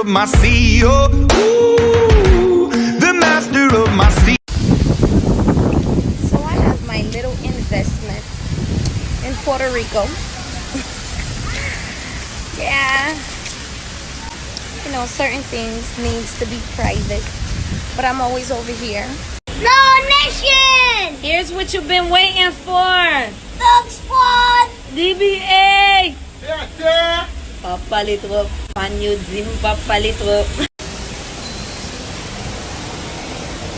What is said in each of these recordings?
my sea. Oh, ooh, the master of my sea. So I have my little investment in Puerto Rico. Yeah. You know, certain things needs to be private. But I'm always over here. No Nation! Here's what you've been waiting for. Dog Squad! DBA! Papa Little, Panyo Zim Papa Little.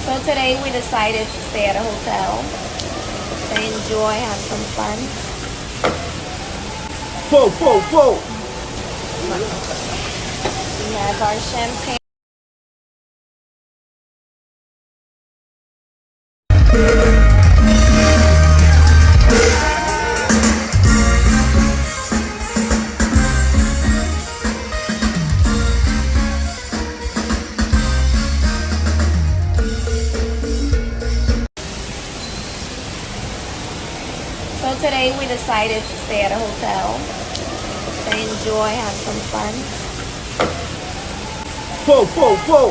So today we decided to stay at a hotel to enjoy, have some fun. Whoa, whoa, whoa! We have our champagne. So today we decided to stay at a hotel to enjoy, have some fun. Whoa, whoa, whoa!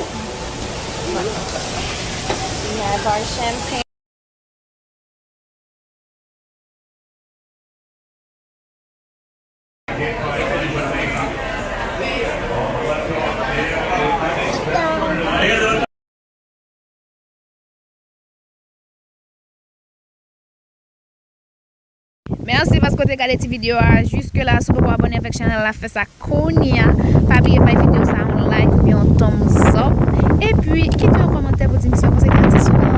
We have our champagne. Merci parce que tu as regardé cette vidéo jusque là. Si vous pouvez abonner avec la chaîne, la fait ça konya. Pas oublier ma vidéo ça un like ou bien un thumbs up. Et puis quittez un commentaire pour dire si vous avez